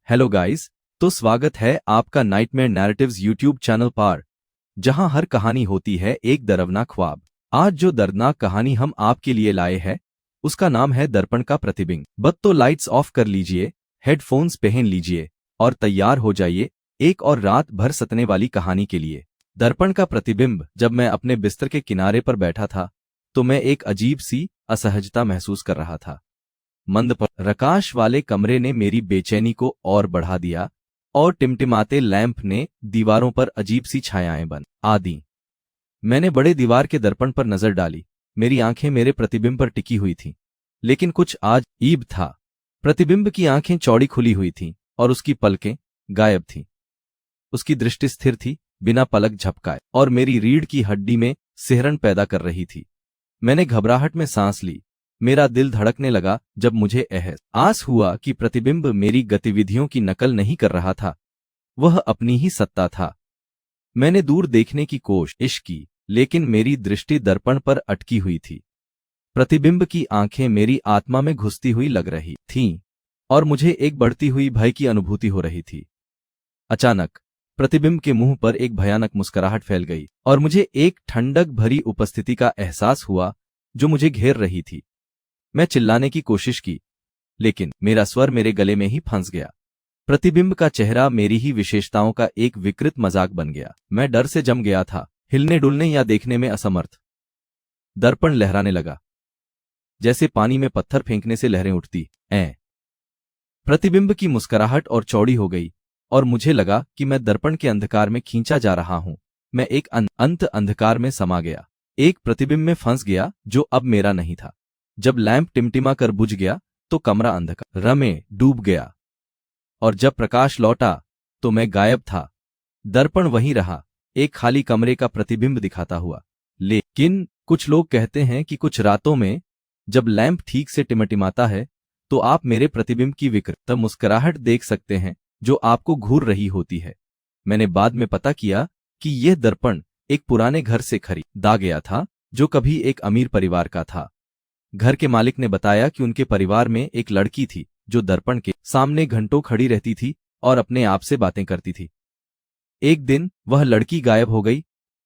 Hello guys, तो स्वागत है आपका नाइटमेयर नैरेटिव्स यूट्यूब चैनल पर, जहां हर कहानी होती है एक डरावना ख्वाब। आज जो दर्दनाक कहानी हम आपके लिए लाए हैं, उसका नाम है दर्पण का प्रतिबिंब। बस तो लाइट्स ऑफ कर लीजिए, हेडफोन्स पहन लीजिए और तैयार हो जाइए एक और रात भर सतने वाली कहानी के लिए। दर्पण का प्रतिबिंब। जब मैं अपने बिस्तर के किनारे पर बैठा था, तो मैं एक अजीब सी असहजता महसूस कर रहा था। मंद प्रकाश वाले कमरे ने मेरी बेचैनी को और बढ़ा दिया और टिमटिमाते लैंप ने दीवारों पर अजीब सी छायाएं बना दी। मैंने बड़े दीवार के दर्पण पर नजर डाली। मेरी आंखें मेरे प्रतिबिंब पर टिकी हुई थीं, लेकिन कुछ अजीब था। प्रतिबिंब की आंखें चौड़ी खुली हुई थीं और उसकी पलकें गायब थीं। उसकी दृष्टि स्थिर थी, बिना पलक झपकाए, और मेरी रीढ़ की हड्डी में सिहरन पैदा कर रही थी। मैंने घबराहट में सांस ली। मेरा दिल धड़कने लगा जब मुझे एहसास हुआ कि प्रतिबिंब मेरी गतिविधियों की नकल नहीं कर रहा था, वह अपनी ही सत्ता था। मैंने दूर देखने की कोशिश की, लेकिन मेरी दृष्टि दर्पण पर अटकी हुई थी। प्रतिबिंब की आंखें मेरी आत्मा में घुसती हुई लग रही थीं और मुझे एक बढ़ती हुई भय की अनुभूति हो रही थी। अचानक प्रतिबिंब के मुंह पर एक भयानक मुस्कुराहट फैल गई और मुझे एक ठंडक भरी उपस्थिति का एहसास हुआ जो मुझे घेर रही थी। मैं चिल्लाने की कोशिश की, लेकिन मेरा स्वर मेरे गले में ही फंस गया। प्रतिबिंब का चेहरा मेरी ही विशेषताओं का एक विकृत मजाक बन गया। मैं डर से जम गया था, हिलने डुलने या देखने में असमर्थ। दर्पण लहराने लगा, जैसे पानी में पत्थर फेंकने से लहरें उठती हैं। प्रतिबिंब की मुस्कुराहट और चौड़ी हो गई और मुझे लगा कि मैं दर्पण के अंधकार में खींचा जा रहा हूं। मैं एक अंधकार में समा गया, एक प्रतिबिंब में फंस गया जो अब मेरा नहीं था। जब लैंप टिमटिमा कर बुझ गया तो कमरा अंधकार में डूब गया, और जब प्रकाश लौटा तो मैं गायब था। दर्पण वहीं रहा, एक खाली कमरे का प्रतिबिंब दिखाता हुआ। लेकिन कुछ लोग कहते हैं कि कुछ रातों में जब लैंप ठीक से टिमटिमाता है, तो आप मेरे प्रतिबिंब की विकृत मुस्कुराहट देख सकते हैं जो आपको घूर रही होती है। मैंने बाद में पता किया कि यह दर्पण एक पुराने घर से खरीदा गया था, जो कभी एक अमीर परिवार का था। घर के मालिक ने बताया कि उनके परिवार में एक लड़की थी जो दर्पण के सामने घंटों खड़ी रहती थी और अपने आप से बातें करती थी। एक दिन वह लड़की गायब हो गई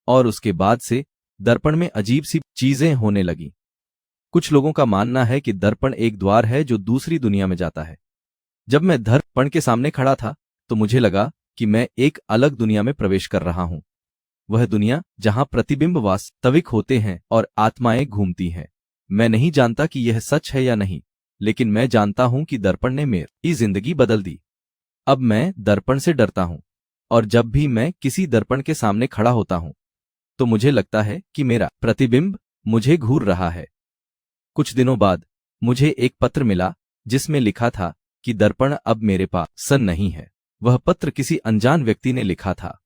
और उसके बाद से दर्पण में अजीब सी चीजें होने लगीं। कुछ लोगों का मानना है कि दर्पण एक द्वार है जो दूसरी दुनिया में जाता है। जब मैं दर्पण के सामने खड़ा था, तो मुझे लगा कि मैं एक अलग दुनिया में प्रवेश कर रहा हूं। वह दुनिया जहां प्रतिबिंब वास्तविक होते हैं और आत्माएं घूमती हैं। मैं नहीं जानता कि यह सच है या नहीं, लेकिन मैं जानता हूं कि दर्पण ने मेरी जिंदगी बदल दी। अब मैं दर्पण से डरता हूं, और जब भी मैं किसी दर्पण के सामने खड़ा होता हूं, तो मुझे लगता है कि मेरा प्रतिबिंब मुझे घूर रहा है। कुछ दिनों बाद मुझे एक पत्र मिला जिसमें लिखा था कि दर्पण अब मेरे पास नहीं है। वह पत्र किसी अनजान व्यक्ति ने लिखा था,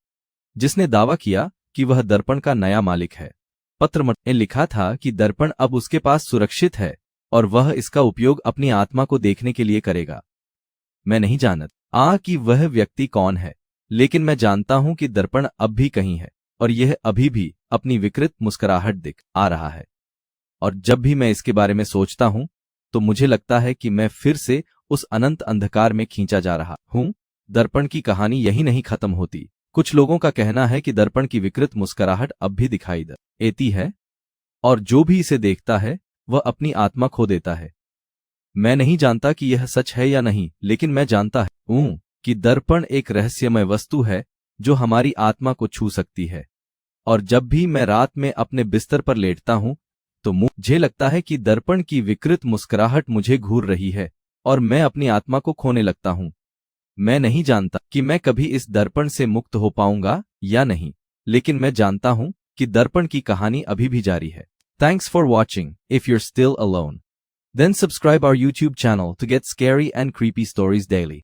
जिसने दावा किया कि वह दर्पण का नया मालिक है। पत्र में लिखा था कि दर्पण अब उसके पास सुरक्षित है और वह इसका उपयोग अपनी आत्मा को देखने के लिए करेगा। मैं नहीं जानता कि वह व्यक्ति कौन है, लेकिन मैं जानता हूं कि दर्पण अब भी कहीं है और यह अभी भी अपनी विकृत मुस्कुराहट दिख आ रहा है। और जब भी मैं इसके बारे में सोचता हूं, तो मुझे लगता है कि मैं फिर से उस अनंत अंधकार में खींचा जा रहा हूं। दर्पण की कहानी यही नहीं खत्म होती। कुछ लोगों का कहना है कि दर्पण की विकृत मुस्कुराहट अब भी दिखाई देती है, और जो भी इसे देखता है वह अपनी आत्मा खो देता है। मैं नहीं जानता कि यह सच है या नहीं, लेकिन मैं जानता हूं कि दर्पण एक रहस्यमय वस्तु है जो हमारी आत्मा को छू सकती है। और जब भी मैं रात में अपने बिस्तर पर लेटता हूं, तो मुझे लगता है कि दर्पण की विकृत मुस्कुराहट मुझे घूर रही है और मैं अपनी आत्मा को खोने लगता हूं। मैं नहीं जानता कि मैं कभी इस दर्पण से मुक्त हो पाऊंगा या नहीं, लेकिन मैं जानता हूं कि दर्पण की कहानी अभी भी जारी है। Thanks for watching. If you're still alone, then subscribe our YouTube channel to get scary and creepy stories daily.